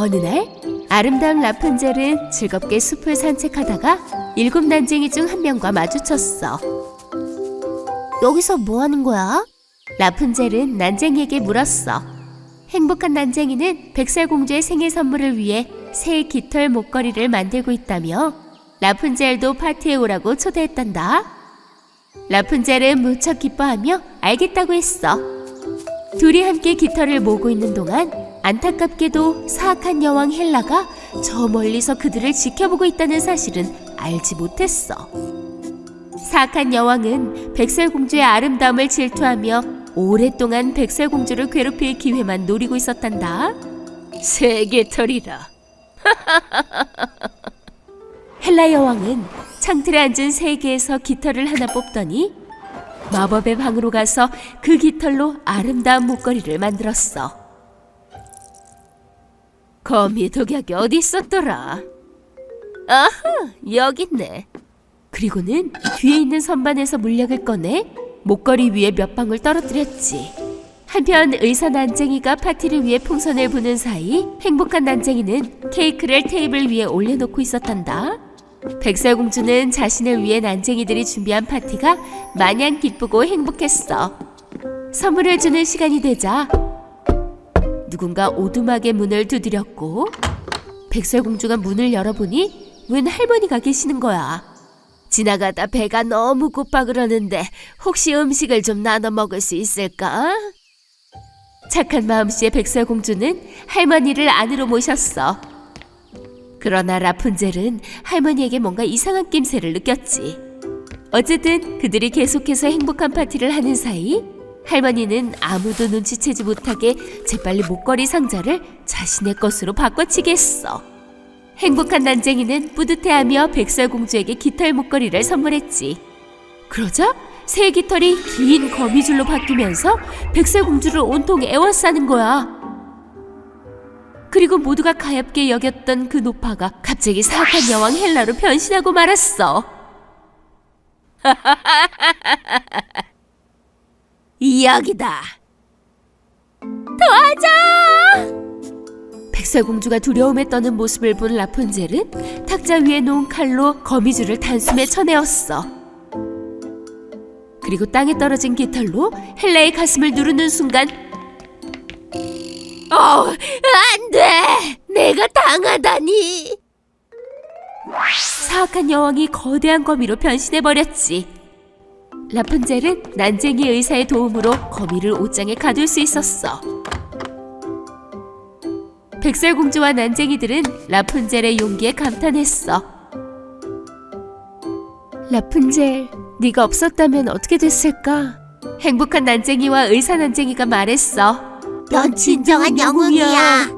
어느 날 아름다운 라푼젤은 즐겁게 숲을 산책하다가 7 난쟁이 중 한 명과 마주쳤어. 여기서 뭐 하는 거야? 라푼젤은 난쟁이에게 물었어. 행복한 난쟁이는 백설공주의 생일 선물을 위해 새 깃털 목걸이를 만들고 있다며 라푼젤도 파티에 오라고 초대했단다. 라푼젤은 무척 기뻐하며 알겠다고 했어. 둘이 함께 깃털을 모으고 있는 동안 안타깝게도 사악한 여왕 헬라가 저 멀리서 그들을 지켜보고 있다는 사실은 알지 못했어. 사악한 여왕은 백설공주의 아름다움을 질투하며 오랫동안 백설공주를 괴롭힐 기회만 노리고 있었단다. 새 깃털이라. 헬라 여왕은 창틀에 앉은 세계에서 깃털을 하나 뽑더니 마법의 방으로 가서 그 깃털로 아름다운 목걸이를 만들었어. 거미 독약이 어디 있었더라? 아하, 여기 있네. 그리고는 뒤에 있는 선반에서 물약을 꺼내 목걸이 위에 몇 방울 떨어뜨렸지. 한편 의사 난쟁이가 파티를 위해 풍선을 부는 사이 행복한 난쟁이는 케이크를 테이블 위에 올려놓고 있었단다. 백설공주는 자신을 위해 난쟁이들이 준비한 파티가 마냥 기쁘고 행복했어. 선물을 주는 시간이 되자 누군가 오두막의 문을 두드렸고 백설공주가 문을 열어보니 웬 할머니가 계시는 거야. 지나가다 배가 너무 고파 그러는데 혹시 음식을 좀 나눠 먹을 수 있을까? 착한 마음씨의 백설공주는 할머니를 안으로 모셨어. 그러나 라푼젤은 할머니에게 뭔가 이상한 낌새를 느꼈지. 어쨌든 그들이 계속해서 행복한 파티를 하는 사이 할머니는 아무도 눈치채지 못하게 재빨리 목걸이 상자를 자신의 것으로 바꿔치기 했어. 행복한 난쟁이는 뿌듯해하며 백설공주에게 깃털 목걸이를 선물했지. 그러자 새 깃털이 긴 거미줄로 바뀌면서 백설공주를 온통 애워싸는 거야. 그리고 모두가 가엾게 여겼던 그 노파가 갑자기 사악한 여왕 헬라로 변신하고 말았어. 이야기다. 도와줘! 백설공주가 두려움에 떠는 모습을 본 라푼젤은 탁자 위에 놓은 칼로 거미줄을 단숨에 쳐내었어. 그리고 땅에 떨어진 깃털로 헬라의 가슴을 누르는 순간 안 돼! 내가 당하다니! 사악한 여왕이 거대한 거미로 변신해버렸지. 라푼젤은 난쟁이 의사의 도움으로 거미를 옷장에 가둘 수 있었어. 백설공주와 난쟁이들은 라푼젤의 용기에 감탄했어. 라푼젤, 네가 없었다면 어떻게 됐을까? 행복한 난쟁이와 의사 난쟁이가 말했어. 넌 진정한 영웅이야.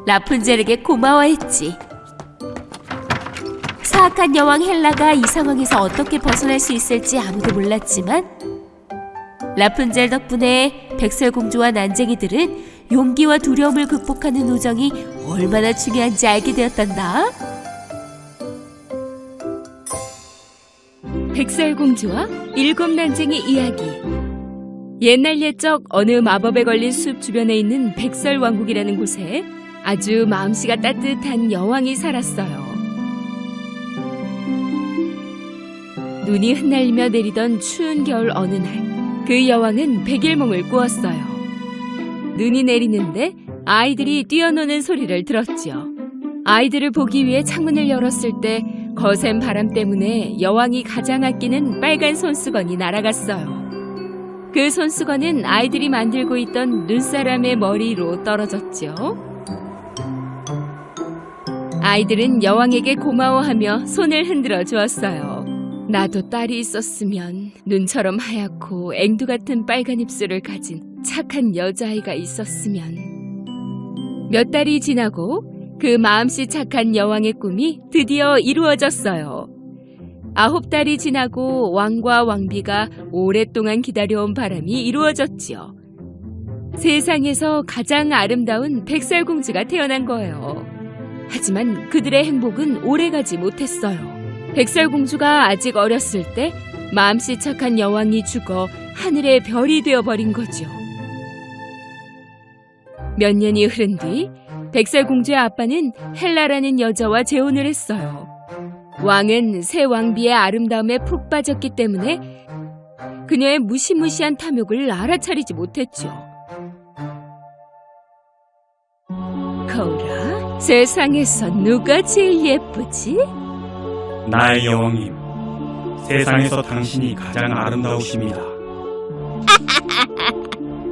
라푼젤에게 고마워했지. 사악한 여왕 헬라가 이 상황에서 어떻게 벗어날 수 있을지 아무도 몰랐지만 라푼젤 덕분에 백설공주와 난쟁이들은 용기와 두려움을 극복하는 우정이 얼마나 중요한지 알게 되었단다. 백설공주와 7 난쟁이 이야기. 옛날 옛적 어느 마법에 걸린 숲 주변에 있는 백설왕국이라는 곳에 아주 마음씨가 따뜻한 여왕이 살았어요. 눈이 흩날리며 내리던 추운 겨울 어느 날, 그 여왕은 백일몽을 꾸었어요. 눈이 내리는데 아이들이 뛰어노는 소리를 들었지요. 아이들을 보기 위해 창문을 열었을 때 거센 바람 때문에 여왕이 가장 아끼는 빨간 손수건이 날아갔어요. 그 손수건은 아이들이 만들고 있던 눈사람의 머리로 떨어졌죠. 아이들은 여왕에게 고마워하며 손을 흔들어 주었어요. 나도 딸이 있었으면 눈처럼 하얗고 앵두 같은 빨간 입술을 가진 착한 여자아이가 있었으면. 몇 달이 지나고 그 마음씨 착한 여왕의 꿈이 드디어 이루어졌어요. 9달이 지나고 왕과 왕비가 오랫동안 기다려온 바람이 이루어졌지요. 세상에서 가장 아름다운 백설공주가 태어난 거예요. 하지만 그들의 행복은 오래가지 못했어요. 백설공주가 아직 어렸을 때 마음씨 착한 여왕이 죽어 하늘의 별이 되어버린 거죠. 몇 년이 흐른 뒤 백설공주의 아빠는 헬라라는 여자와 재혼을 했어요. 왕은 새 왕비의 아름다움에 푹 빠졌기 때문에 그녀의 무시무시한 탐욕을 알아차리지 못했죠. 거울아, 세상에서 누가 제일 예쁘지? 나의 여왕님, 세상에서 당신이 가장 아름다우십니다.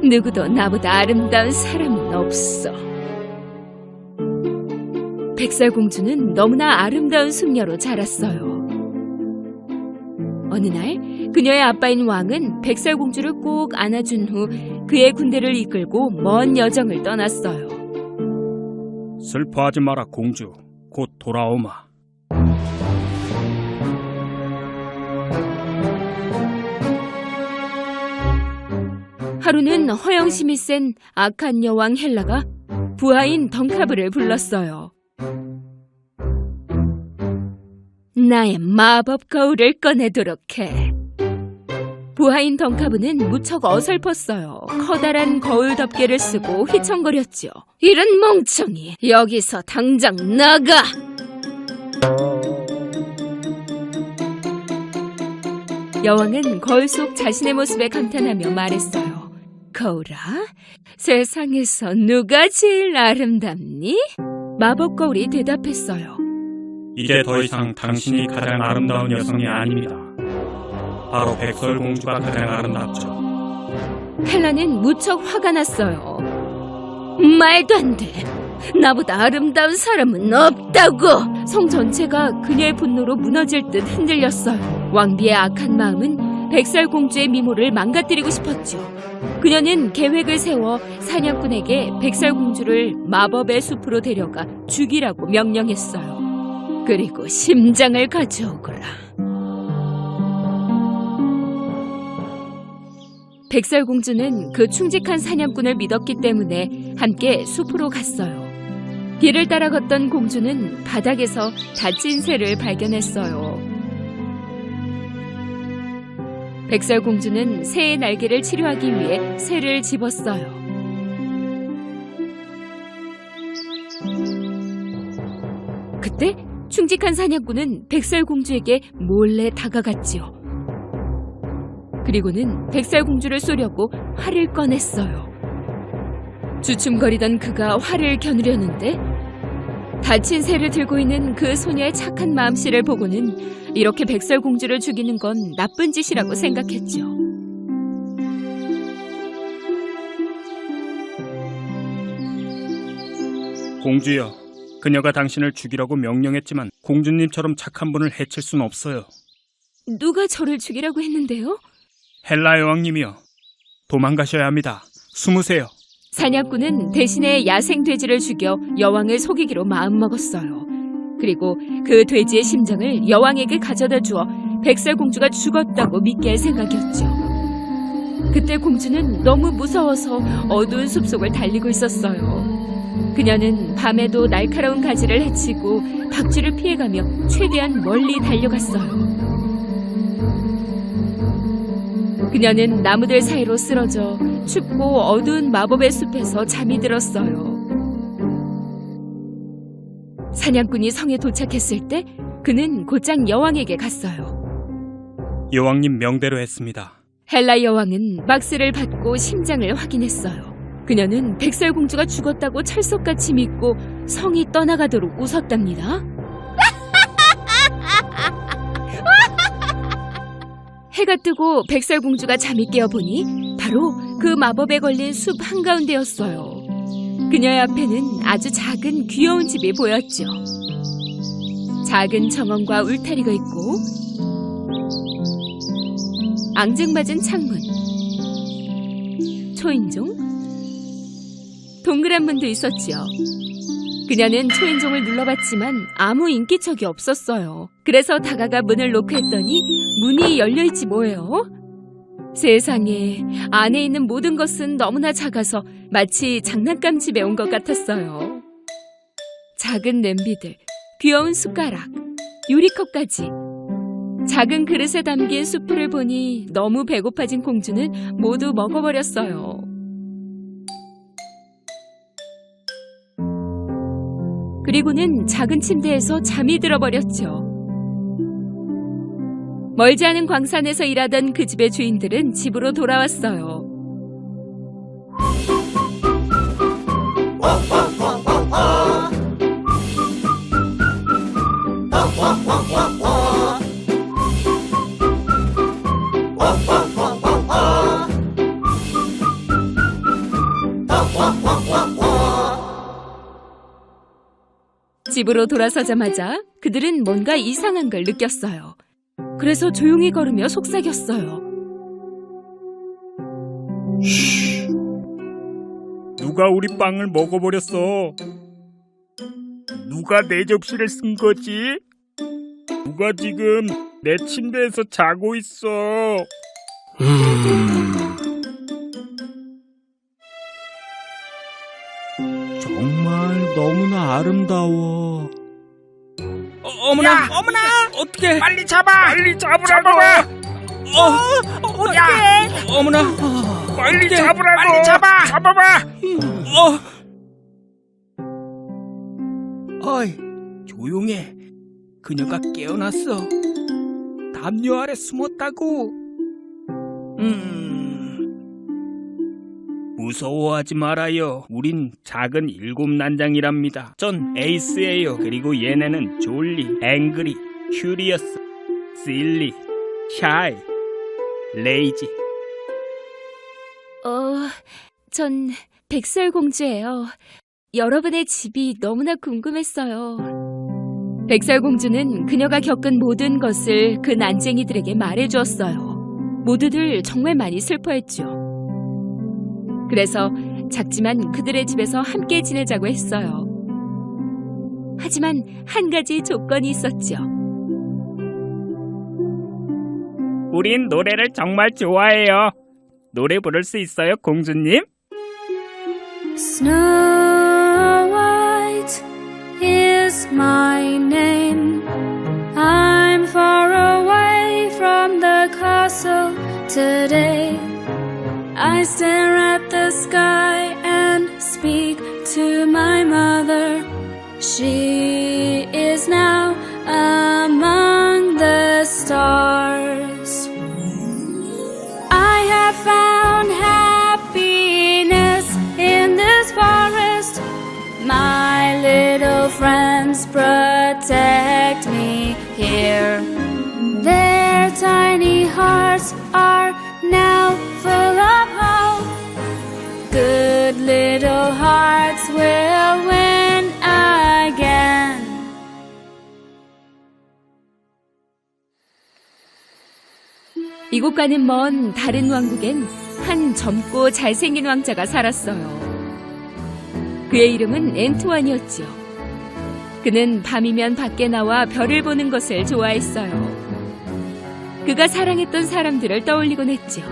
누구도 나보다 아름다운 사람은 없어. 백설공주는 너무나 아름다운 숙녀로 자랐어요. 어느 날 그녀의 아빠인 왕은 백설공주를 꼭 안아준 후 그의 군대를 이끌고 먼 여정을 떠났어요. 슬퍼하지 마라, 공주. 곧 돌아오마. 하루는 허영심이 센 악한 여왕 헬라가 부하인 덩카브를 불렀어요. 나의 마법 거울을 꺼내도록 해. 부하인 덩카브는 무척 어설펐어요. 커다란 거울 덮개를 쓰고 휘청거렸죠. 이런 멍청이, 여기서 당장 나가! 여왕은 거울 속 자신의 모습에 감탄하며 말했어요. 거울아, 세상에서 누가 제일 아름답니? 마법 거울이 대답했어요. 이제 더 이상 당신이 가장 아름다운 여성이 아닙니다. 바로 백설공주가 가장 아름답죠. 헬라는 무척 화가 났어요. 말도 안 돼. 나보다 아름다운 사람은 없다고. 성 전체가 그녀의 분노로 무너질 듯 흔들렸어요. 왕비의 악한 마음은 백설공주의 미모를 망가뜨리고 싶었죠. 그녀는 계획을 세워 사냥꾼에게 백설공주를 마법의 숲으로 데려가 죽이라고 명령했어요. 그리고 심장을 가져오거라. 백설공주는 그 충직한 사냥꾼을 믿었기 때문에 함께 숲으로 갔어요. 길을 따라 걷던 공주는 바닥에서 다친 새를 발견했어요. 백설공주는 새의 날개를 치료하기 위해 새를 집었어요. 그때 충직한 사냥꾼은 백설공주에게 몰래 다가갔지요. 그리고는 백설공주를 쏘려고 활을 꺼냈어요. 주춤거리던 그가 활을 겨누려는데 다친 새를 들고 있는 그 소녀의 착한 마음씨를 보고는 이렇게 백설공주를 죽이는 건 나쁜 짓이라고 생각했죠. 공주여, 그녀가 당신을 죽이라고 명령했지만 공주님처럼 착한 분을 해칠 순 없어요. 누가 저를 죽이라고 했는데요? 헬라 여왕님이여, 도망가셔야 합니다. 숨으세요. 사냥꾼은 대신에 야생 돼지를 죽여 여왕을 속이기로 마음먹었어요. 그리고 그 돼지의 심장을 여왕에게 가져다 주어 백설공주가 죽었다고 믿게 할 생각이었죠. 그때 공주는 너무 무서워서 어두운 숲속을 달리고 있었어요. 그녀는 밤에도 날카로운 가지를 헤치고 박쥐를 피해가며 최대한 멀리 달려갔어요. 그녀는 나무들 사이로 쓰러져 춥고 어두운 마법의 숲에서 잠이 들었어요. 사냥꾼이 성에 도착했을 때 그는 곧장 여왕에게 갔어요. 여왕님 명대로 했습니다. 헬라 여왕은 박스를 받고 심장을 확인했어요. 그녀는 백설공주가 죽었다고 찰석같이 믿고 성이 떠나가도록 웃었답니다. 해가 뜨고 백설공주가 잠이 깨어보니 바로 그 마법에 걸린 숲 한가운데였어요. 그녀의 앞에는 아주 작은 귀여운 집이 보였죠. 작은 정원과 울타리가 있고 앙증맞은 창문, 초인종, 동그란 문도 있었지요. 그녀는 초인종을 눌러봤지만 아무 인기척이 없었어요. 그래서 다가가 문을 노크했더니 문이 열려있지 뭐예요? 세상에, 안에 있는 모든 것은 너무나 작아서 마치 장난감 집에 온 것 같았어요. 작은 냄비들, 귀여운 숟가락, 유리컵까지. 작은 그릇에 담긴 수프를 보니 너무 배고파진 공주는 모두 먹어버렸어요. 그리고는 작은 침대에서 잠이 들어버렸죠. 멀지 않은 광산에서 일하던 그 집의 주인들은 집으로 돌아왔어요. 집으로 돌아서자마자 그들은 뭔가 이상한 걸 느꼈어요. 그래서 조용히 걸으며 속삭였어요. 누가 우리 빵을 먹어버렸어? 누가 내 접시를 쓴 거지? 누가 지금 내 침대에서 자고 있어? 정말 너무나 아름다워. 어머나, 어머나! 어떻게? 빨리 잡아! 빨리 잡으라고! 어떡해! 어머나! 빨리 잡으라고! 빨리 잡아! 잡아봐! 어이, 조용해. 그녀가 깨어났어. 담요 아래 숨었다고. 무서워하지 말아요. 우린 작은 7난장이랍니다. 전 에이스예요. 그리고 얘네는 졸리, 앵그리, 큐리어스, 실리, 샤이, 레이지. 전 백설공주예요. 여러분의 집이 너무나 궁금했어요. 백설공주는 그녀가 겪은 모든 것을 그 난쟁이들에게 말해주었어요. 모두들 정말 많이 슬퍼했죠. 그래서 작지만 그들의 집에서 함께 지내자고 했어요. 하지만 한 가지 조건이 있었죠. 우린 노래를 정말 좋아해요. 노래 부를 수 있어요, 공주님? Snow White is my name. I'm far away from the castle today. I stare at the sky and speak to my mother. She is now among the stars. I have found happiness in this forest. My little friends protect me here. Their tiny hearts are now full of hope. Good little hearts will win again. 이곳과는 먼 다른 왕국엔 한 젊고 잘생긴 왕자가 살았어요. 그의 이름은 앤투안이었죠. 그는 밤이면 밖에 나와 별을 보는 것을 좋아했어요. 그가 사랑했던 사람들을 떠올리곤 했죠.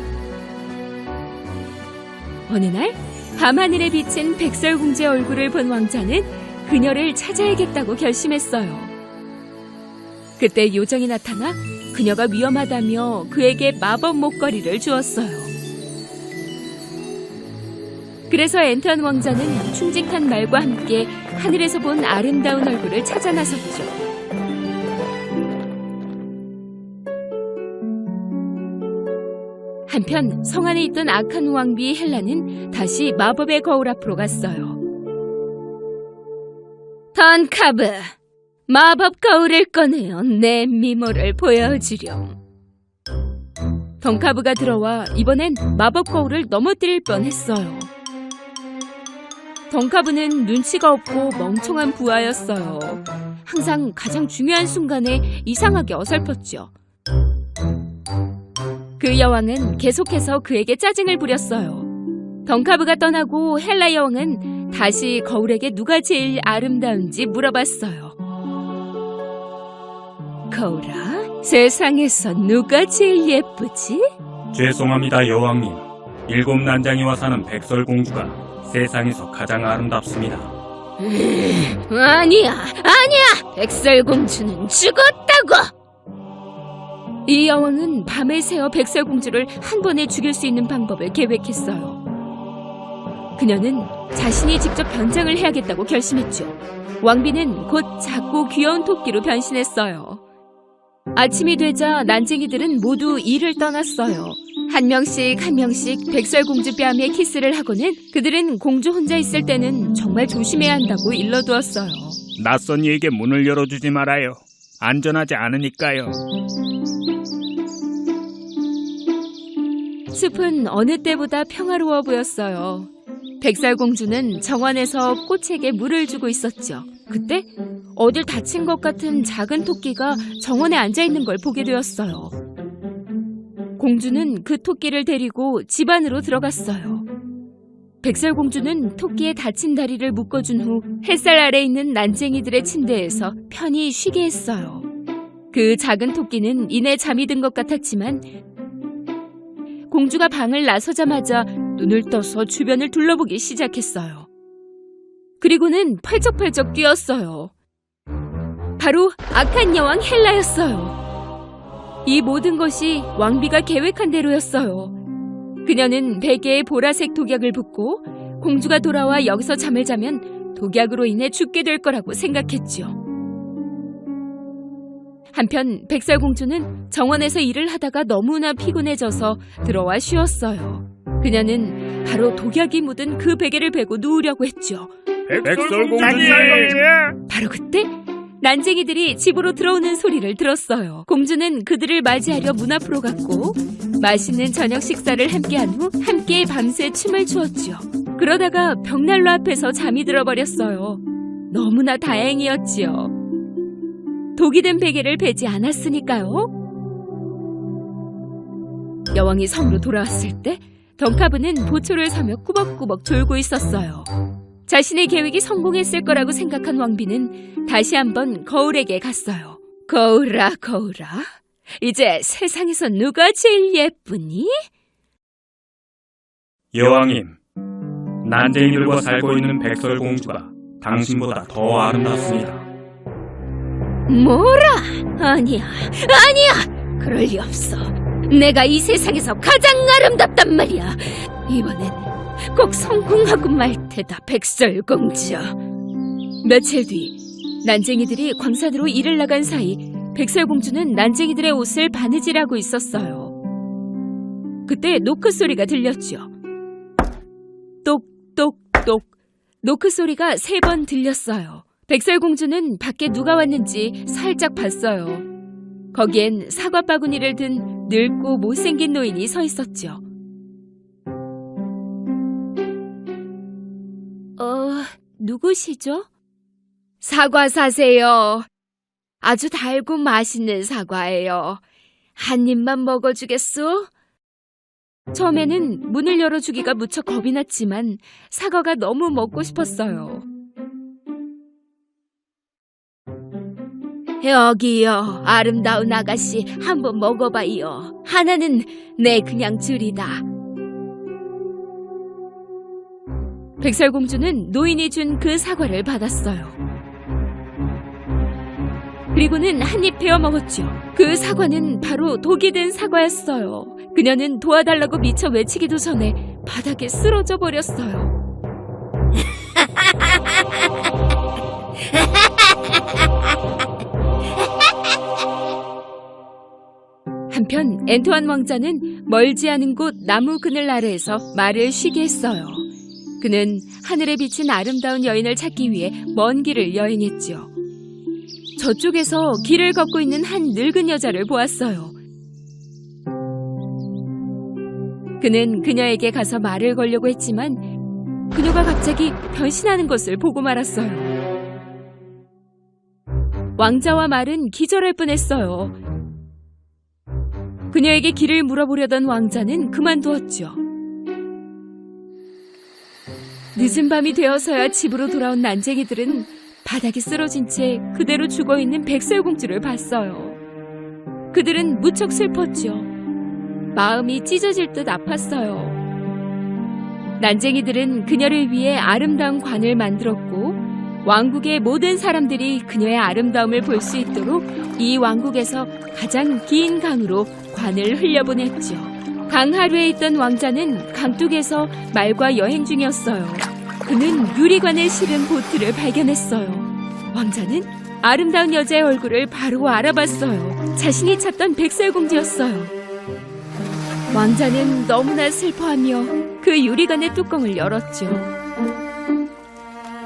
어느 날 밤하늘에 비친 백설공주의 얼굴을 본 왕자는 그녀를 찾아야겠다고 결심했어요. 그때 요정이 나타나 그녀가 위험하다며 그에게 마법 목걸이를 주었어요. 그래서 앤투안 왕자는 충직한 말과 함께 하늘에서 본 아름다운 얼굴을 찾아 나섰죠. 한편 성 안에 있던 악한 왕비 헬라는 다시 마법의 거울 앞으로 갔어요. 던카브, 마법 거울을 꺼내어 내 미모를 보여주렴. 던카브가 들어와 이번엔 마법 거울을 넘어뜨릴 뻔했어요. 던카브는 눈치가 없고 멍청한 부하였어요. 항상 가장 중요한 순간에 이상하게 어설펐죠. 그 여왕은 계속해서 그에게 짜증을 부렸어요. 던카브가 떠나고 헬라 여왕은 다시 거울에게 누가 제일 아름다운지 물어봤어요. 거울아, 세상에서 누가 제일 예쁘지? 죄송합니다, 여왕님. 7난장이와 사는 백설공주가 세상에서 가장 아름답습니다. 아니야. 백설공주는 죽었다고! 이 여왕은 밤을 새워 백설공주를 한 번에 죽일 수 있는 방법을 계획했어요. 그녀는 자신이 직접 변장을 해야겠다고 결심했죠. 왕비는 곧 작고 귀여운 토끼로 변신했어요. 아침이 되자 난쟁이들은 모두 일을 떠났어요. 한 명씩 백설공주 뺨에 키스를 하고는 그들은 공주 혼자 있을 때는 정말 조심해야 한다고 일러두었어요. 낯선 이에게 문을 열어주지 말아요. 안전하지 않으니까요. 숲은 어느 때보다 평화로워 보였어요. 백설공주는 정원에서 꽃에게 물을 주고 있었죠. 그때 어딜 다친 것 같은 작은 토끼가 정원에 앉아있는 걸 보게 되었어요. 공주는 그 토끼를 데리고 집 안으로 들어갔어요. 백설공주는 토끼의 다친 다리를 묶어준 후 햇살 아래 있는 난쟁이들의 침대에서 편히 쉬게 했어요. 그 작은 토끼는 이내 잠이 든 것 같았지만 공주가 방을 나서자마자 눈을 떠서 주변을 둘러보기 시작했어요. 그리고는 펄쩍펄쩍 뛰었어요. 바로 악한 여왕 헬라였어요. 이 모든 것이 왕비가 계획한 대로였어요. 그녀는 베개에 보라색 독약을 붓고 공주가 돌아와 여기서 잠을 자면 독약으로 인해 죽게 될 거라고 생각했죠. 한편 백설공주는 정원에서 일을 하다가 너무나 피곤해져서 들어와 쉬었어요. 그녀는 바로 독약이 묻은 그 베개를 베고 누우려고 했죠. 백설공주님! 바로 그때 난쟁이들이 집으로 들어오는 소리를 들었어요. 공주는 그들을 맞이하려 문 앞으로 갔고 맛있는 저녁 식사를 함께한 후 함께 밤새 춤을 추었죠. 그러다가 벽난로 앞에서 잠이 들어버렸어요. 너무나 다행이었지요. 독이 든 베개를 베지 않았으니까요. 여왕이 성으로 돌아왔을 때 덩카브는 보초를 서며 꾸벅꾸벅 졸고 있었어요. 자신의 계획이 성공했을 거라고 생각한 왕비는 다시 한번 거울에게 갔어요. 거울아, 거울아, 이제 세상에서 누가 제일 예쁘니? 여왕님, 난쟁이들과 살고 있는 백설공주가 당신보다 더 아름답습니다. 뭐라? 아니야, 그럴 리 없어. 내가 이 세상에서 가장 아름답단 말이야. 이번엔 꼭 성공하고 말 테다, 백설공주. 며칠 뒤 난쟁이들이 광산으로 일을 나간 사이 백설공주는 난쟁이들의 옷을 바느질하고 있었어요. 그때 노크 소리가 들렸죠. 똑똑똑. 노크 소리가 3번 들렸어요. 백설공주는 밖에 누가 왔는지 살짝 봤어요. 거기엔 사과 바구니를 든 늙고 못생긴 노인이 서 있었죠. 누구시죠? 사과 사세요. 아주 달고 맛있는 사과예요. 한 입만 먹어주겠소? 처음에는 문을 열어주기가 무척 겁이 났지만 사과가 너무 먹고 싶었어요. 여기요, 아름다운 아가씨, 한번 먹어봐요. 하나는 내 그냥 줄이다. 백설공주는 노인이 준 그 사과를 받았어요. 그리고는 한 입 베어 먹었죠. 그 사과는 바로 독이 든 사과였어요. 그녀는 도와달라고 미쳐 외치기도 전에 바닥에 쓰러져 버렸어요. 한편 엔토안 왕자는 멀지 않은 곳 나무 그늘 아래에서 말을 쉬게 했어요. 그는 하늘에 비친 아름다운 여인을 찾기 위해 먼 길을 여행했죠. 저쪽에서 길을 걷고 있는 한 늙은 여자를 보았어요. 그는 그녀에게 가서 말을 걸려고 했지만 그녀가 갑자기 변신하는 것을 보고 말았어요. 왕자와 말은 기절할 뻔했어요. 그녀에게 길을 물어보려던 왕자는 그만두었죠. 늦은 밤이 되어서야 집으로 돌아온 난쟁이들은 바닥에 쓰러진 채 그대로 죽어있는 백설공주를 봤어요. 그들은 무척 슬펐죠. 마음이 찢어질 듯 아팠어요. 난쟁이들은 그녀를 위해 아름다운 관을 만들었고 왕국의 모든 사람들이 그녀의 아름다움을 볼 수 있도록 이 왕국에서 가장 긴 강으로 관을 흘려보냈죠. 강하루에 있던 왕자는 강둑에서 말과 여행 중이었어요. 그는 유리관에 실은 보트를 발견했어요. 왕자는 아름다운 여자의 얼굴을 바로 알아봤어요. 자신이 찾던 백설공주였어요. 왕자는 너무나 슬퍼하며 그 유리관의 뚜껑을 열었죠.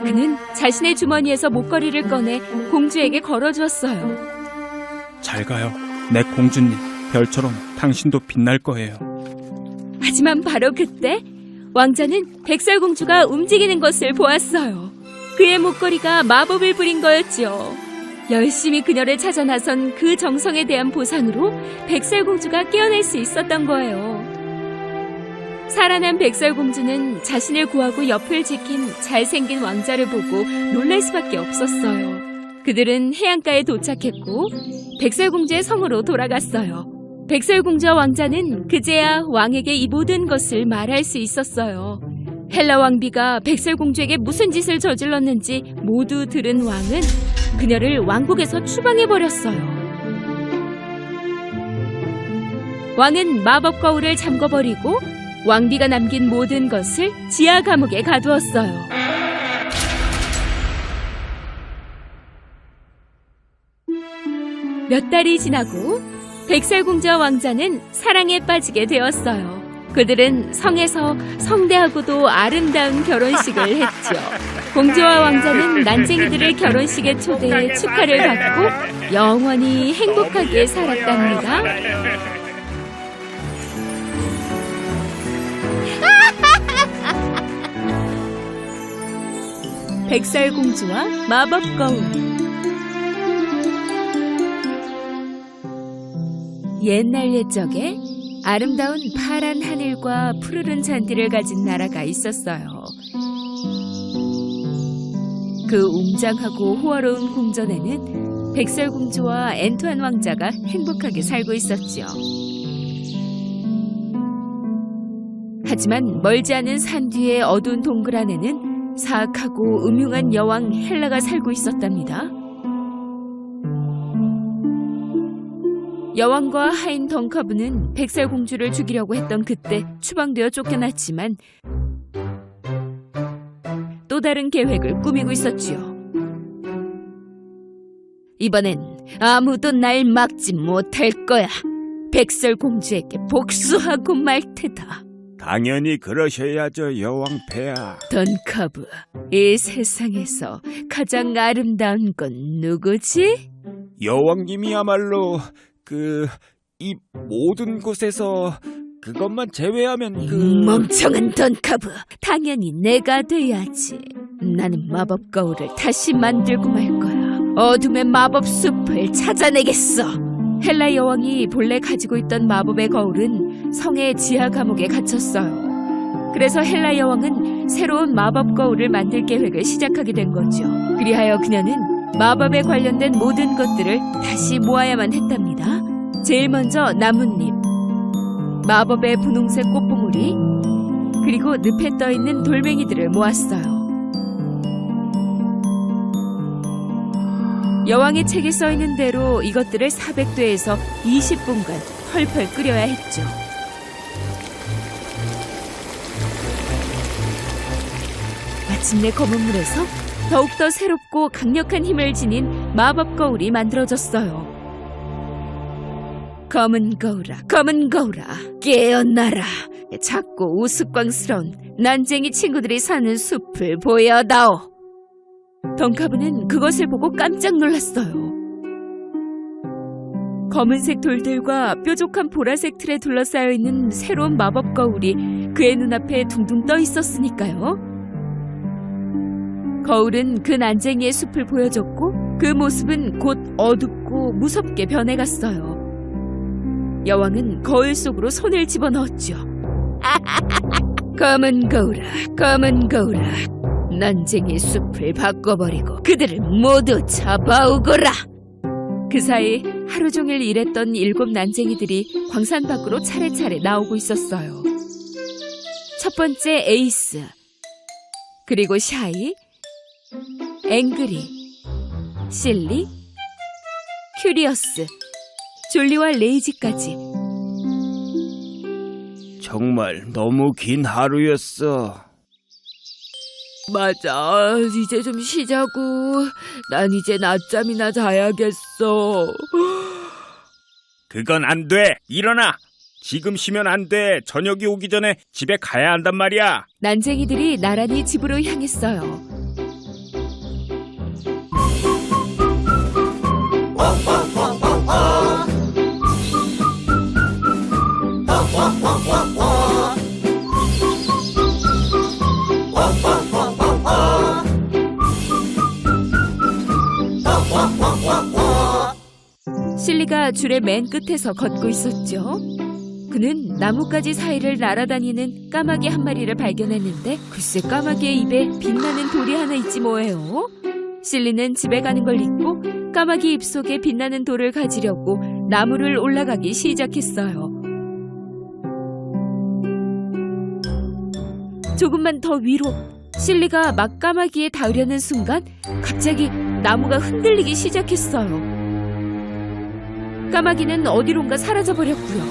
그는 자신의 주머니에서 목걸이를 꺼내 공주에게 걸어주었어요. 잘 가요. 내 공주님. 별처럼 당신도 빛날 거예요. 하지만 바로 그때 왕자는 백설공주가 움직이는 것을 보았어요. 그의 목걸이가 마법을 부린 거였죠. 열심히 그녀를 찾아 나선 그 정성에 대한 보상으로 백설공주가 깨어날 수 있었던 거예요. 살아난 백설공주는 자신을 구하고 옆을 지킨 잘생긴 왕자를 보고 놀랄 수밖에 없었어요. 그들은 해안가에 도착했고 백설공주의 성으로 돌아갔어요. 백설공주와 왕자는 그제야 왕에게 이 모든 것을 말할 수 있었어요. 헬라 왕비가 백설공주에게 무슨 짓을 저질렀는지 모두 들은 왕은 그녀를 왕국에서 추방해버렸어요. 왕은 마법 거울을 잠궈버리고 왕비가 남긴 모든 것을 지하 감옥에 가두었어요. 몇 달이 지나고 백설공주와 왕자는 사랑에 빠지게 되었어요. 그들은 성에서 성대하고도 아름다운 결혼식을 했죠. 공주와 왕자는 난쟁이들을 결혼식에 초대해 축하를 받고 영원히 행복하게 살았답니다. 백설공주와 마법 거울. 옛날 옛적에 아름다운 파란 하늘과 푸르른 잔디를 가진 나라가 있었어요. 그 웅장하고 호화로운 궁전에는 백설공주와 앤투안 왕자가 행복하게 살고 있었죠. 하지만 멀지 않은 산 뒤의 어두운 동굴 안에는 사악하고 음흉한 여왕 헬라가 살고 있었답니다. 여왕과 하인 덩카브는 백설공주를 죽이려고 했던 그때 추방되어 쫓겨났지만 또 다른 계획을 꾸미고 있었지요. 이번엔 아무도 날 막지 못할 거야. 백설공주에게 복수하고 말 테다. 당연히 그러셔야죠, 여왕 폐하. 덩카브, 이 세상에서 가장 아름다운 건 누구지? 여왕님이야말로 이 모든 곳에서 그것만 제외하면 멍청한 덩카브, 당연히 내가 돼야지. 나는 마법 거울을 다시 만들고 말 거야. 어둠의 마법 숲을 찾아내겠어. 헬라 여왕이 본래 가지고 있던 마법의 거울은 성의 지하 감옥에 갇혔어요. 그래서 헬라 여왕은 새로운 마법 거울을 만들 계획을 시작하게 된 거죠. 그리하여 그녀는 마법에 관련된 모든 것들을 다시 모아야만 했답니다. 제일 먼저 나뭇잎, 마법의 분홍색 꽃봉오리, 그리고 늪에 떠있는 돌멩이들을 모았어요. 여왕의 책에 써있는 대로 이것들을 400도에서 20분간 펄펄 끓여야 했죠. 마침내 검은 물에서 더욱더 새롭고 강력한 힘을 지닌 마법 거울이 만들어졌어요. 검은 거울아, 검은 거울아, 깨어나라. 작고 우스꽝스러운 난쟁이 친구들이 사는 숲을 보여다오. 덩카브는 그것을 보고 깜짝 놀랐어요. 검은색 돌들과 뾰족한 보라색 틀에 둘러싸여 있는 새로운 마법 거울이 그의 눈앞에 둥둥 떠 있었으니까요. 거울은 그 난쟁이의 숲을 보여줬고 그 모습은 곧 어둡고 무섭게 변해갔어요. 여왕은 거울 속으로 손을 집어넣었죠. 검은 거울아, 검은 거울아, 난쟁이 숲을 바꿔버리고 그들을 모두 잡아오거라. 그 사이 하루 종일 일했던 7 난쟁이들이 광산 밖으로 차례차례 나오고 있었어요. 첫 번째 에이스, 그리고 샤이, 앵그리, 실리, 큐리어스, 졸리와 레이지까지. 정말 너무 긴 하루였어. 맞아. 이제 좀 쉬자고. 난 이제 낮잠이나 자야겠어. 그건 안 돼. 일어나. 지금 쉬면 안 돼. 저녁이 오기 전에 집에 가야 한단 말이야. 난쟁이들이 나란히 집으로 향했어요. 실리가 줄의 맨 끝에서 걷고 있었죠. 그는 나뭇가지 사이를 날아다니는 까마귀 한 마리를 발견했는데 글쎄 까마귀의 입에 빛나는 돌이 하나 있지 뭐예요. 실리는 집에 가는 걸 잊고 까마귀 입속에 빛나는 돌을 가지려고 나무를 올라가기 시작했어요. 조금만 더 위로. 실리가 막 까마귀에 닿으려는 순간 갑자기 나무가 흔들리기 시작했어요. 까마귀는 어디론가 사라져버렸고요.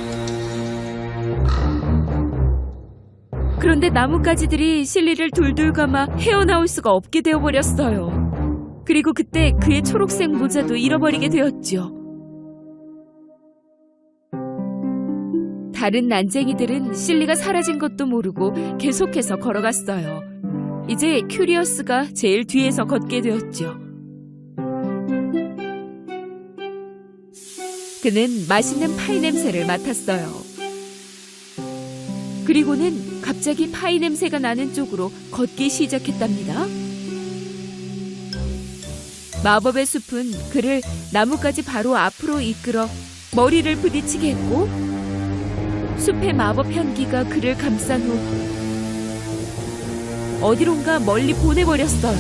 그런데 나뭇가지들이 실리를 둘둘 감아 헤어나올 수가 없게 되어버렸어요. 그리고 그때 그의 초록색 모자도 잃어버리게 되었죠. 다른 난쟁이들은 실리가 사라진 것도 모르고 계속해서 걸어갔어요. 이제 큐리어스가 제일 뒤에서 걷게 되었죠. 그는 맛있는 파이 냄새를 맡았어요. 그리고는 갑자기 파이 냄새가 나는 쪽으로 걷기 시작했답니다. 마법의 숲은 그를 나뭇가지 바로 앞으로 이끌어 머리를 부딪히게 했고 숲의 마법 향기가 그를 감싼 후 어디론가 멀리 보내버렸어요.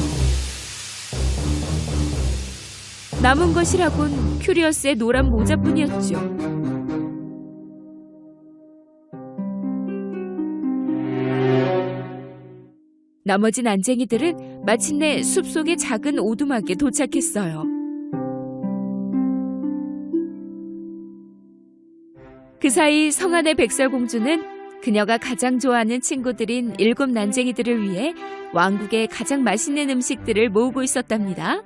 남은 것이라곤 큐리어스의 노란 모자뿐이었죠. 나머지 난쟁이들은 마침내 숲속의 작은 오두막에 도착했어요. 그 사이 성안의 백설공주는 그녀가 가장 좋아하는 친구들인 7 난쟁이들을 위해 왕국의 가장 맛있는 음식들을 모으고 있었답니다.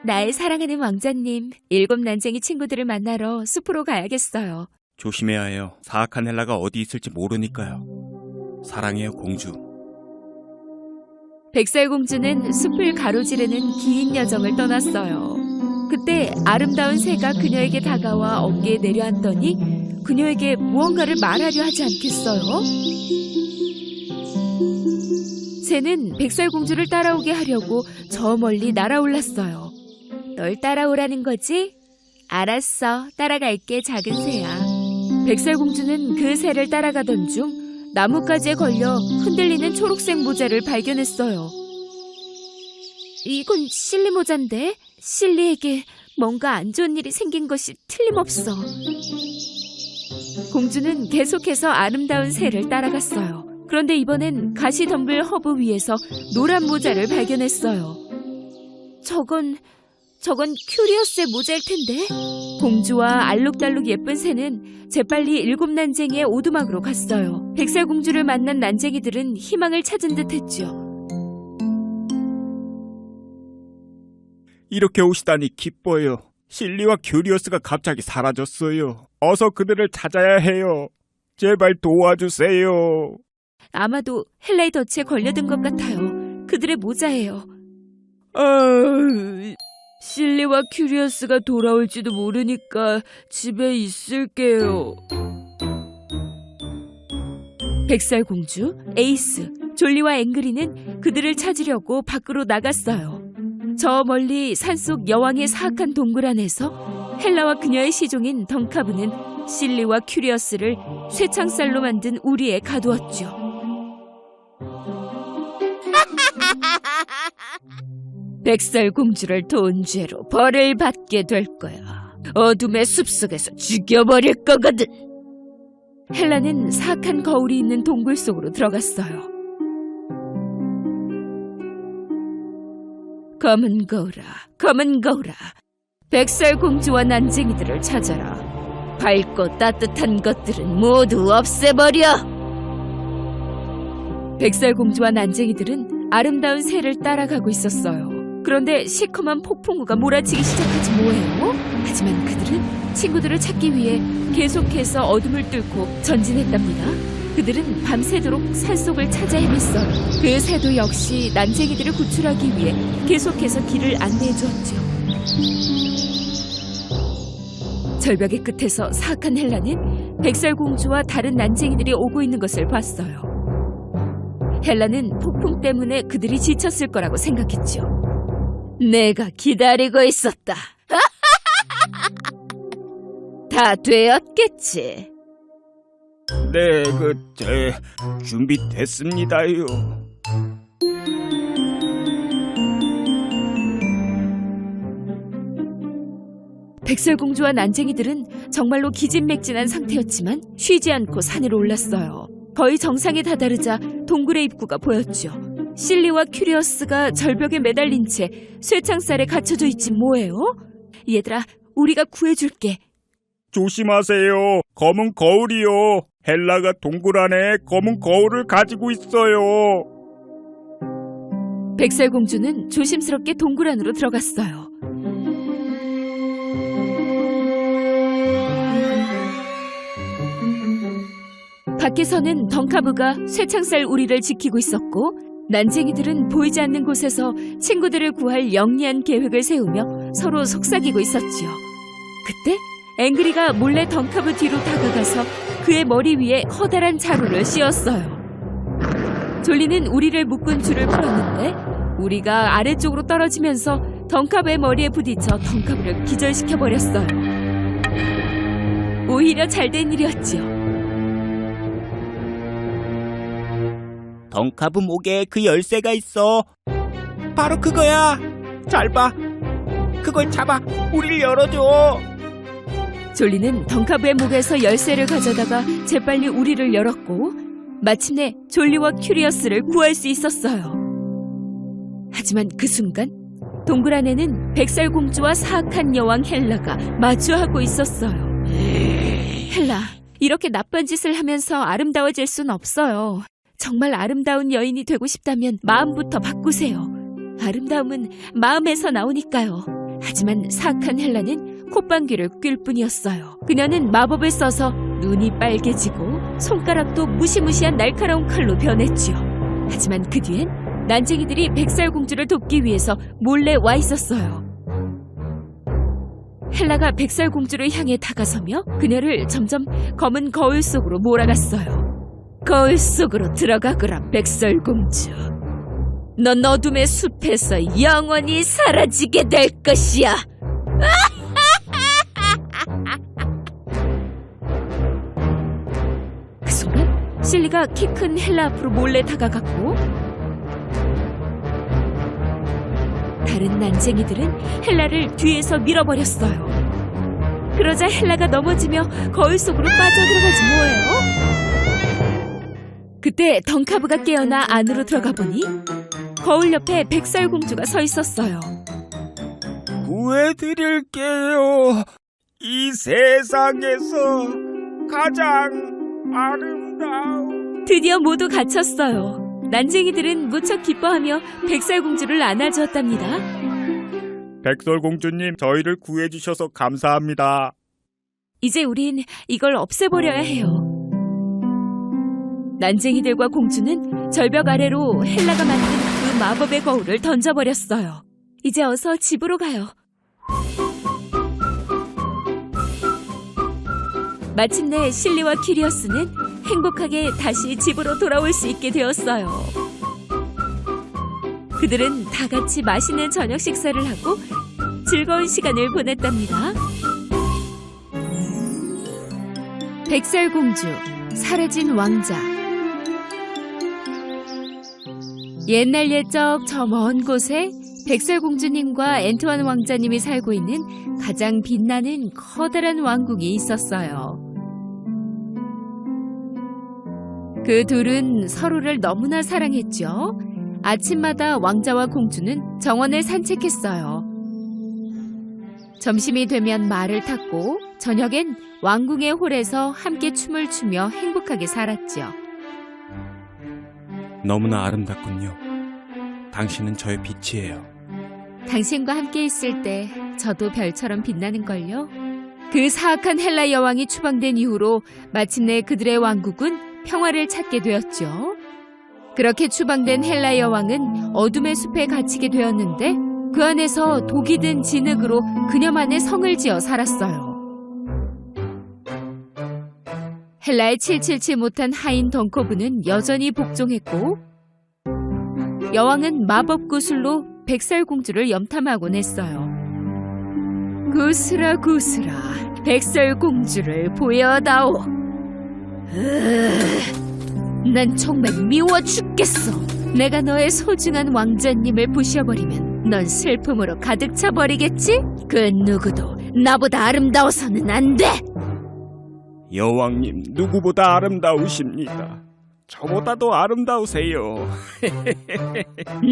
나의 사랑하는 왕자님, 7 난쟁이 친구들을 만나러 숲으로 가야겠어요. 조심해야 해요. 사악한 헬라가 어디 있을지 모르니까요. 사랑해요, 공주. 백설공주는 숲을 가로지르는 긴 여정을 떠났어요. 그때 아름다운 새가 그녀에게 다가와 어깨에 내려앉더니 그녀에게 무언가를 말하려 하지 않겠어요? 새는 백설공주를 따라오게 하려고 저 멀리 날아올랐어요. 널 따라오라는 거지? 알았어, 따라갈게, 작은 새야. 백설공주는 그 새를 따라가던 중 나뭇가지에 걸려 흔들리는 초록색 모자를 발견했어요. 이건 실리 모자인데? 실리에게 뭔가 안 좋은 일이 생긴 것이 틀림없어. 공주는 계속해서 아름다운 새를 따라갔어요. 그런데 이번엔 가시덤불 허브 위에서 노란 모자를 발견했어요. 저건 큐리어스의 모자일 텐데? 공주와 알록달록 예쁜 새는 재빨리 7 난쟁이의 오두막으로 갔어요. 백설공주를 만난 난쟁이들은 희망을 찾은 듯 했죠. 이렇게 오시다니 기뻐요. 실리와 큐리어스가 갑자기 사라졌어요. 어서 그들을 찾아야 해요. 제발 도와주세요. 아마도 헬라의 덫에 걸려든 것 같아요. 그들의 모자예요. 실리와 큐리어스가 돌아올지도 모르니까 집에 있을게요. 백설공주, 에이스, 졸리와 앵그리는 그들을 찾으려고 밖으로 나갔어요. 저 멀리 산속 여왕의 사악한 동굴 안에서 헬라와 그녀의 시종인 덩카브는 실리와 큐리어스를 쇠창살로 만든 우리에 가두었죠. 백설공주를 도운 죄로 벌을 받게 될 거야. 어둠의 숲속에서 죽여버릴 거거든. 헬라는 사악한 거울이 있는 동굴 속으로 들어갔어요. 검은 거울아, 검은 거울아, 백설공주와 난쟁이들을 찾아라. 밝고 따뜻한 것들은 모두 없애버려. 백설공주와 난쟁이들은 아름다운 새를 따라가고 있었어요. 그런데 시커먼 폭풍우가 몰아치기 시작하지 뭐예요? 하지만 그들은 친구들을 찾기 위해 계속해서 어둠을 뚫고 전진했답니다. 그들은 밤새도록 산속을 찾아 헤맸어요. 그 새도 역시 난쟁이들을 구출하기 위해 계속해서 길을 안내해 주었죠. 절벽의 끝에서 사악한 헬라는 백설공주와 다른 난쟁이들이 오고 있는 것을 봤어요. 헬라는 폭풍 때문에 그들이 지쳤을 거라고 생각했죠. 내가 기다리고 있었다. 다 되었겠지. 네, 준비됐습니다요. 백설공주와 난쟁이들은 정말로 기진맥진한 상태였지만 쉬지 않고 산을 올랐어요. 거의 정상에 다다르자 동굴의 입구가 보였죠. 실리와 큐리어스가 절벽에 매달린 채 쇠창살에 갇혀져 있지 뭐예요? 얘들아, 우리가 구해줄게. 조심하세요. 검은 거울이요. 헬라가 동굴 안에 검은 거울을 가지고 있어요. 백설공주는 조심스럽게 동굴 안으로 들어갔어요. 밖에서는 덩카브가 쇠창살 우리를 지키고 있었고 난쟁이들은 보이지 않는 곳에서 친구들을 구할 영리한 계획을 세우며 서로 속삭이고 있었지요. 그때 앵그리가 몰래 덩카브 뒤로 다가가서 그의 머리 위에 커다란 자루를 씌웠어요. 졸리는 우리를 묶은 줄을 풀었는데 우리가 아래쪽으로 떨어지면서 덩카브의 머리에 부딪혀 덩카브를 기절시켜버렸어요. 오히려 잘된 일이었지요. 덩카브 목에 그 열쇠가 있어. 바로 그거야. 잘 봐. 그걸 잡아. 우리를 열어줘. 졸리는 덩카브의 목에서 열쇠를 가져다가 재빨리 우리를 열었고 마침내 졸리와 큐리어스를 구할 수 있었어요. 하지만 그 순간 동굴 안에는 백설공주와 사악한 여왕 헬라가 마주하고 있었어요. 헬라, 이렇게 나쁜 짓을 하면서 아름다워질 순 없어요. 정말 아름다운 여인이 되고 싶다면 마음부터 바꾸세요. 아름다움은 마음에서 나오니까요. 하지만 사악한 헬라는 콧방귀를 낄 뿐이었어요. 그녀는 마법을 써서 눈이 빨개지고 손가락도 무시무시한 날카로운 칼로 변했지요. 하지만 그 뒤엔 난쟁이들이 백설공주를 돕기 위해서 몰래 와 있었어요. 헬라가 백설공주를 향해 다가서며 그녀를 점점 검은 거울 속으로 몰아갔어요. 거울 속으로 들어가거라, 백설공주. 넌 어둠의 숲에서 영원히 사라지게 될 것이야. 그 순간 실리가 키 큰 헬라 앞으로 몰래 다가갔고 다른 난쟁이들은 헬라를 뒤에서 밀어버렸어요. 그러자 헬라가 넘어지며 거울 속으로 빠져들어가지 뭐예요? 그때 덩카브가 깨어나 안으로 들어가 보니 거울 옆에 백설공주가 서 있었어요. 구해드릴게요. 이 세상에서 가장 아름다운. 드디어 모두 갇혔어요. 난쟁이들은 무척 기뻐하며 백설공주를 안아주었답니다. 백설공주님, 저희를 구해주셔서 감사합니다. 이제 우린 이걸 없애버려야 해요. 난쟁이들과 공주는 절벽 아래로 헬라가 만든 그 마법의 거울을 던져버렸어요. 이제 어서 집으로 가요. 마침내 실리와 큐리어스는 행복하게 다시 집으로 돌아올 수 있게 되었어요. 그들은 다 같이 맛있는 저녁 식사를 하고 즐거운 시간을 보냈답니다. 백설공주, 사라진 왕자. 옛날 옛적 저 먼 곳에 백설공주님과 앤투안 왕자님이 살고 있는 가장 빛나는 커다란 왕국이 있었어요. 그 둘은 서로를 너무나 사랑했죠. 아침마다 왕자와 공주는 정원을 산책했어요. 점심이 되면 말을 탔고 저녁엔 왕궁의 홀에서 함께 춤을 추며 행복하게 살았죠. 너무나 아름답군요. 당신은 저의 빛이에요. 당신과 함께 있을 때 저도 별처럼 빛나는걸요. 그 사악한 헬라 여왕이 추방된 이후로 마침내 그들의 왕국은 평화를 찾게 되었죠. 그렇게 추방된 헬라 여왕은 어둠의 숲에 갇히게 되었는데 그 안에서 독이 든 진흙으로 그녀만의 성을 지어 살았어요. 헬라의 777 못한 하인 덩커브는 여전히 복종했고 여왕은 마법 구슬로 백설공주를 염탐하곤 했어요. 구슬아 구슬아 백설공주를 보여다오. 난 정말 미워 죽겠어. 내가 너의 소중한 왕자님을 부셔버리면 넌 슬픔으로 가득 차버리겠지? 그 누구도 나보다 아름다워서는 안 돼. 여왕님, 누구보다 아름다우십니다. 저보다도 아름다우세요.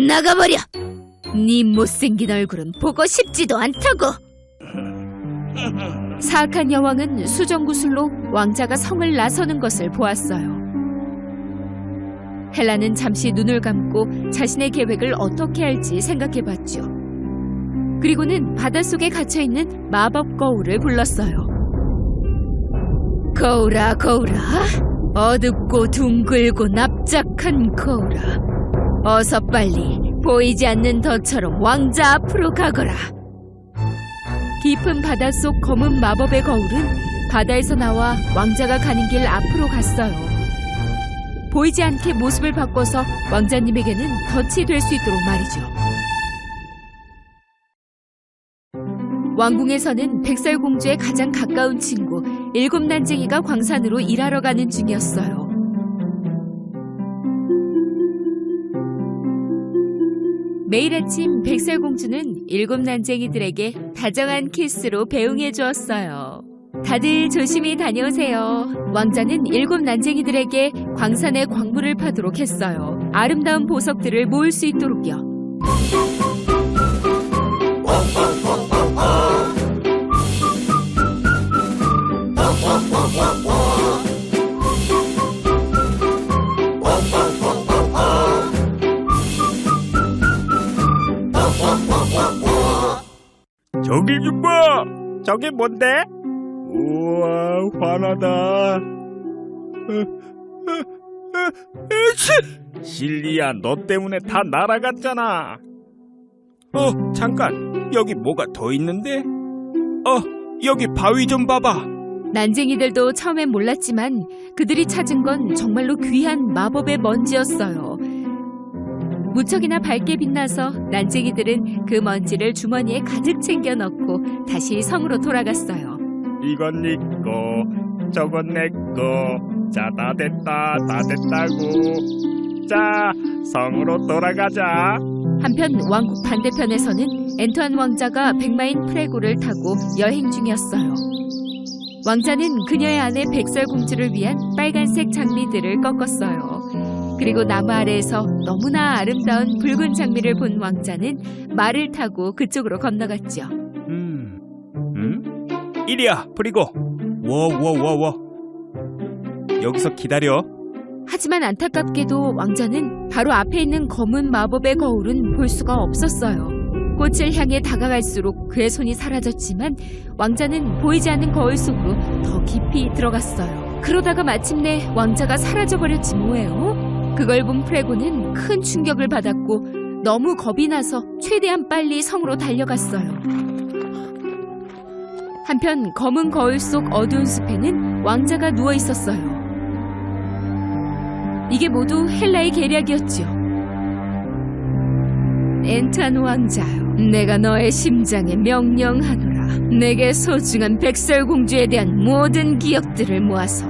나가버려. 네 못생긴 얼굴은 보고 싶지도 않다고. 사악한 여왕은 수정구슬로 왕자가 성을 나서는 것을 보았어요. 헬라는 잠시 눈을 감고 자신의 계획을 어떻게 할지 생각해봤죠. 그리고는 바닷속에 갇혀있는 마법 거울을 불렀어요. 거울아 거울아, 어둡고 둥글고 납작한 거울아, 어서 빨리 보이지 않는 덫처럼 왕자 앞으로 가거라. 깊은 바닷속 검은 마법의 거울은 바다에서 나와 왕자가 가는 길 앞으로 갔어요. 보이지 않게 모습을 바꿔서 왕자님에게는 덫이 될 수 있도록 말이죠. 왕궁에서는 백설공주의 가장 가까운 친구 7난쟁이가 광산으로 일하러 가는 중이었어요. 매일 아침 백설공주는 7난쟁이들에게 다정한 키스로 배웅해 주었어요. 다들 조심히 다녀오세요. 왕자는 7난쟁이들에게 광산의 광물을 파도록 했어요. 아름다운 보석들을 모을 수 있도록요. 저기 좀 봐! 저게 뭔데? 우와, 환하다. 실리야, 너 때문에 다 날아갔잖아. 잠깐, 여기 뭐가 더 있는데? 여기 바위 좀 봐봐. 난쟁이들도 처음엔 몰랐지만 그들이 찾은 건 정말로 귀한 마법의 먼지였어요. 무척이나 밝게 빛나서 난쟁이들은 그 먼지를 주머니에 가득 챙겨 넣고 다시 성으로 돌아갔어요. 이건 네 거, 저건 내 거. 자, 다 됐다, 다 됐다고. 자, 성으로 돌아가자. 한편 왕국 반대편에서는 엔투안 왕자가 백마인 프레고를 타고 여행 중이었어요. 왕자는 그녀의 아내 백설공주를 위한 빨간색 장미들을 꺾었어요. 그리고 나무 아래에서 너무나 아름다운 붉은 장미를 본 왕자는 말을 타고 그쪽으로 건너갔죠. 이리야, 프리고. 워. 여기서 기다려. 하지만 안타깝게도 왕자는 바로 앞에 있는 검은 마법의 거울은 볼 수가 없었어요. 꽃을 향해 다가갈수록 그의 손이 사라졌지만 왕자는 보이지 않는 거울 속으로 더 깊이 들어갔어요. 그러다가 마침내 왕자가 사라져버렸지 뭐예요? 그걸 본 프레고는 큰 충격을 받았고 너무 겁이 나서 최대한 빨리 성으로 달려갔어요. 한편 검은 거울 속 어두운 숲에는 왕자가 누워 있었어요. 이게 모두 헬라의 계략이었죠. 엔투안 왕자여, 내가 너의 심장에 명령하노라. 내게 소중한 백설공주에 대한 모든 기억들을 모아서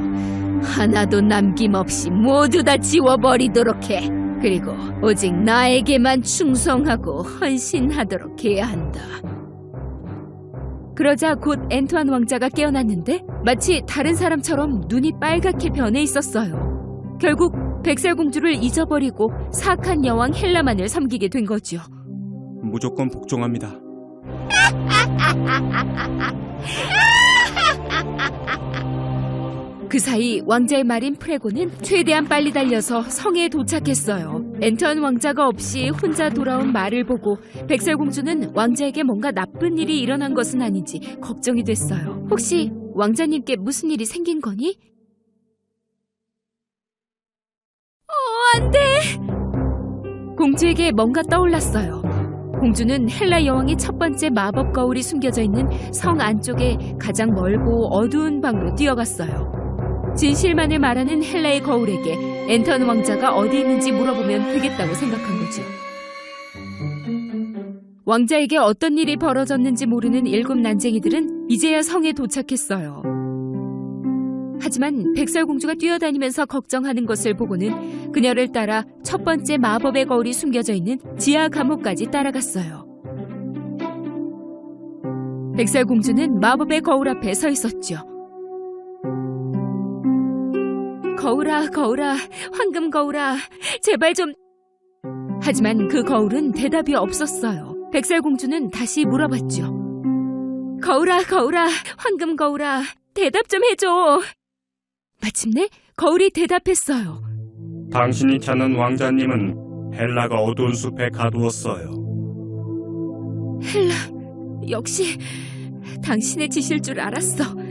하나도 남김없이 모두 다 지워버리도록 해. 그리고 오직 나에게만 충성하고 헌신하도록 해야 한다. 그러자 곧 엔투안 왕자가 깨어났는데 마치 다른 사람처럼 눈이 빨갛게 변해 있었어요. 결국 백설공주를 잊어버리고 사악한 여왕 헬라만을 섬기게 된 거죠. 무조건 복종합니다. 그 사이 왕자의 말인 프레고는 최대한 빨리 달려서 성에 도착했어요. 앤턴 왕자가 없이 혼자 돌아온 말을 보고 백설공주는 왕자에게 뭔가 나쁜 일이 일어난 것은 아닌지 걱정이 됐어요. 혹시 왕자님께 무슨 일이 생긴 거니? 안 돼! 공주에게 뭔가 떠올랐어요. 공주는 헬라 여왕의 첫 번째 마법 거울이 숨겨져 있는 성 안쪽에 가장 멀고 어두운 방으로 뛰어갔어요. 진실만을 말하는 헬라의 거울에게 앤턴 왕자가 어디 있는지 물어보면 되겠다고 생각한 거죠. 왕자에게 어떤 일이 벌어졌는지 모르는 7 난쟁이들은 이제야 성에 도착했어요. 하지만 백설공주가 뛰어다니면서 걱정하는 것을 보고는 그녀를 따라 첫 번째 마법의 거울이 숨겨져 있는 지하 감옥까지 따라갔어요. 백설공주는 마법의 거울 앞에 서 있었죠. 거울아, 거울아, 황금 거울아, 제발 좀... 하지만 그 거울은 대답이 없었어요. 백설공주는 다시 물어봤죠. 거울아, 거울아, 황금 거울아, 대답 좀 해줘. 마침내 거울이 대답했어요. 당신이 찾는 왕자님은 헬라가 어두운 숲에 가두었어요. 헬라, 역시 당신의 짓일 줄 알았어.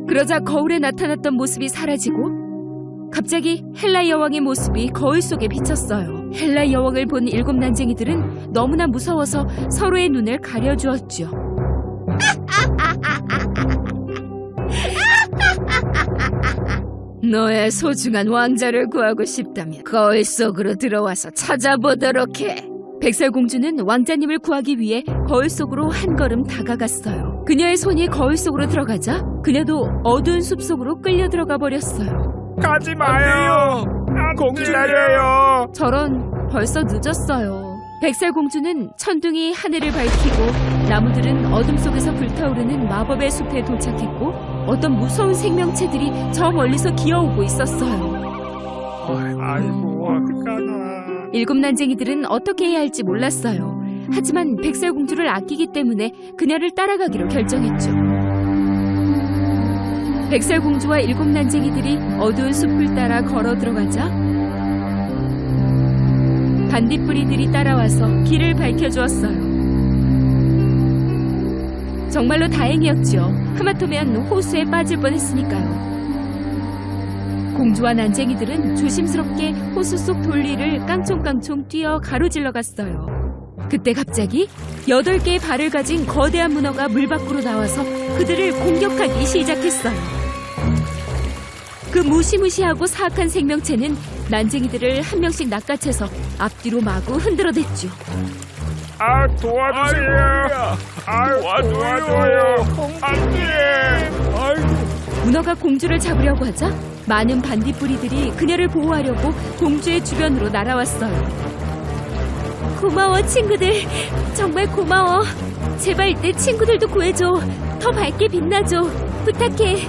그러자 거울에 나타났던 모습이 사라지고 갑자기 헬라 여왕의 모습이 거울 속에 비쳤어요. 헬라 여왕을 본 7 난쟁이들은 너무나 무서워서 서로의 눈을 가려주었죠. 너의 소중한 왕자를 구하고 싶다면 거울 속으로 들어와서 찾아보도록 해. 백설공주는 왕자님을 구하기 위해 거울 속으로 한 걸음 다가갔어요. 그녀의 손이 거울 속으로 들어가자 그녀도 어두운 숲 속으로 끌려 들어가 버렸어요. 가지 마요. 공주 내려요. 저런, 벌써 늦었어요. 백설공주는 천둥이 하늘을 밝히고 나무들은 어둠 속에서 불타오르는 마법의 숲에 도착했고 어떤 무서운 생명체들이 저 멀리서 기어오고 있었어요. 아이고, 어떡하나. 7 난쟁이들은 어떻게 해야 할지 몰랐어요. 하지만 백설공주를 아끼기 때문에 그녀를 따라가기로 결정했죠. 백설공주와 7 난쟁이들이 어두운 숲을 따라 걸어 들어가자 반딧불이들이 따라와서 길을 밝혀주었어요. 정말로 다행이었죠. 하마터면 호수에 빠질 뻔했으니까요. 공주와 난쟁이들은 조심스럽게 호수 속 돌리를 깡총깡총 뛰어 가로질러 갔어요. 그때 갑자기 8개의 발을 가진 거대한 문어가 물 밖으로 나와서 그들을 공격하기 시작했어요. 그 무시무시하고 사악한 생명체는 난쟁이들을 한 명씩 낚아채서 앞뒤로 마구 흔들어댔죠. 도와주세요. 도와줘요. 안 돼. 문어가 공주를 잡으려고 하자 많은 반딧불이들이 그녀를 보호하려고 공주의 주변으로 날아왔어요. 고마워, 친구들. 정말 고마워. 제발 내 친구들도 구해줘. 더 밝게 빛나줘. 부탁해.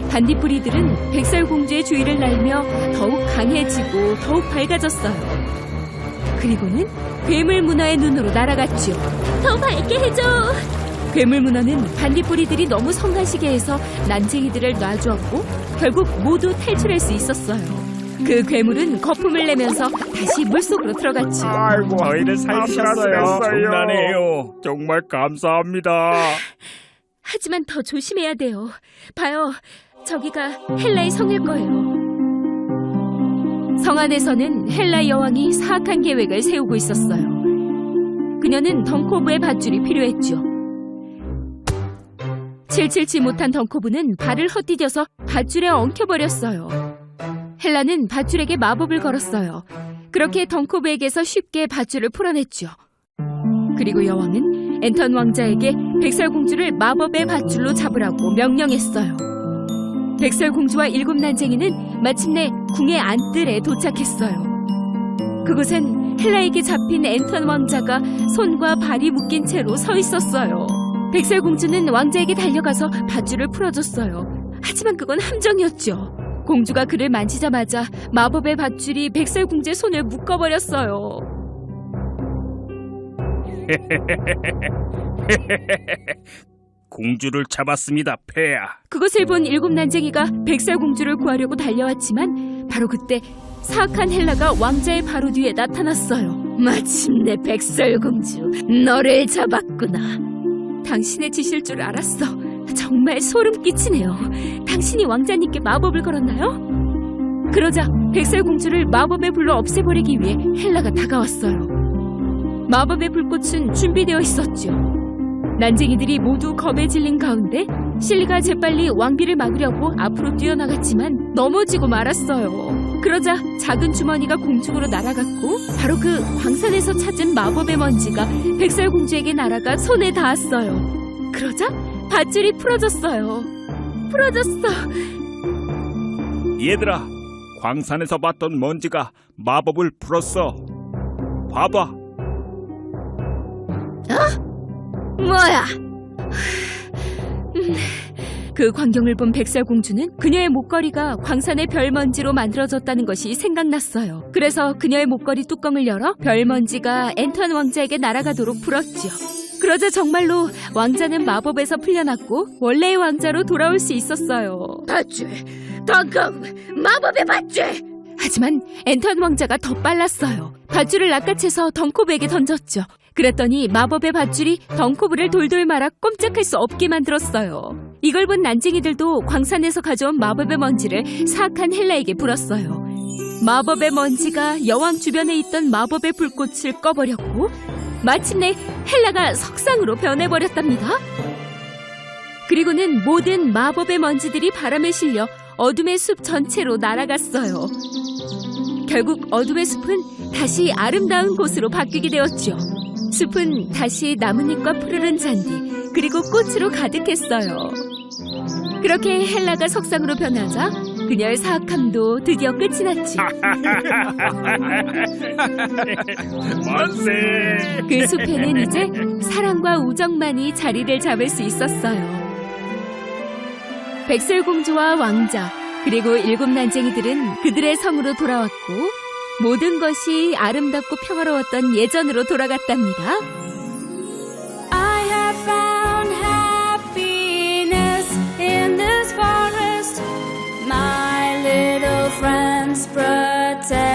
반딧불이들은 백설공주의 주위를 날며 더욱 강해지고 더욱 밝아졌어요. 그리고는 괴물 문어의 눈으로 날아갔죠. 더 밝게 해줘. 괴물 문어는 반딧불이들이 너무 성가시게 해서 난쟁이들을 놔주었고 결국 모두 탈출할 수 있었어요. 그 괴물은 거품을 내면서 다시 물속으로 들어갔죠. 아이고, 저희를 살리셨어요. 장난해요. 정말 감사합니다. 하지만 더 조심해야 돼요. 봐요. 저기가 헬라의 성일 거예요. 성 안에서는 헬라 여왕이 사악한 계획을 세우고 있었어요. 그녀는 덩코브의 밧줄이 필요했죠. 칠칠치 못한 덩코브는 발을 헛디뎌서 밧줄에 엉켜버렸어요. 헬라는 밧줄에게 마법을 걸었어요. 그렇게 덩코브에게서 쉽게 밧줄을 풀어냈죠. 그리고 여왕은 앤턴 왕자에게 백설공주를 마법의 밧줄로 잡으라고 명령했어요. 백설공주와 7 난쟁이는 마침내 궁의 안뜰에 도착했어요. 그곳엔 헬라에게 잡힌 앤턴 왕자가 손과 발이 묶인 채로 서 있었어요. 백설공주는 왕자에게 달려가서 밧줄을 풀어줬어요. 하지만 그건 함정이었죠. 공주가 그를 만지자마자 마법의 밧줄이 백설공주의 손을 묶어버렸어요. 공주를 잡았습니다, 폐하. 그것을 본 일곱 난쟁이가 백설공주를 구하려고 달려왔지만 바로 그때 사악한 헬라가 왕자의 바로 뒤에 나타났어요. 마침내 백설공주, 너를 잡았구나. 당신의 짓일 줄 알았어. 정말 소름 끼치네요. 당신이 왕자님께 마법을 걸었나요? 그러자 백설공주를 마법의 불로 없애버리기 위해 헬라가 다가왔어요. 마법의 불꽃은 준비되어 있었죠. 난쟁이들이 모두 겁에 질린 가운데 실리가 재빨리 왕비를 막으려고 앞으로 뛰어나갔지만 넘어지고 말았어요. 그러자 작은 주머니가 공중으로 날아갔고 바로 그 광산에서 찾은 마법의 먼지가 백설공주에게 날아가 손에 닿았어요. 그러자 밧줄이 풀어졌어요. 풀어졌어. 얘들아, 광산에서 봤던 먼지가 마법을 풀었어. 봐봐. 뭐야? 그 광경을 본 백설공주는 그녀의 목걸이가 광산의 별먼지로 만들어졌다는 것이 생각났어요. 그래서 그녀의 목걸이 뚜껑을 열어 별먼지가 앤투안 왕자에게 날아가도록 풀었죠. 그러자 정말로 왕자는 마법에서 풀려났고 원래의 왕자로 돌아올 수 있었어요. 밧줄, 방금 마법의 밧줄. 하지만 앤투안 왕자가 더 빨랐어요. 밧줄을 낚아채서 덩코브에게 던졌죠. 그랬더니 마법의 밧줄이 덩코브를 돌돌 말아 꼼짝할 수 없게 만들었어요. 이걸 본 난쟁이들도 광산에서 가져온 마법의 먼지를 사악한 헬라에게 불었어요. 마법의 먼지가 여왕 주변에 있던 마법의 불꽃을 꺼버렸고 마침내 헬라가 석상으로 변해버렸답니다. 그리고는 모든 마법의 먼지들이 바람에 실려 어둠의 숲 전체로 날아갔어요. 결국 어둠의 숲은 다시 아름다운 곳으로 바뀌게 되었죠. 숲은 다시 나뭇잎과 푸르른 잔디 그리고 꽃으로 가득했어요. 그렇게 헬라가 석상으로 변하자 그녀의 사악함도 드디어 끝이 났지. 만세! 그 숲에는 이제 사랑과 우정만이 자리를 잡을 수 있었어요. 백설공주와 왕자 그리고 일곱 난쟁이들은 그들의 성으로 돌아왔고 모든 것이 아름답고 평화로웠던 예전으로 돌아갔답니다. I have found happiness in this forest. My little friends protect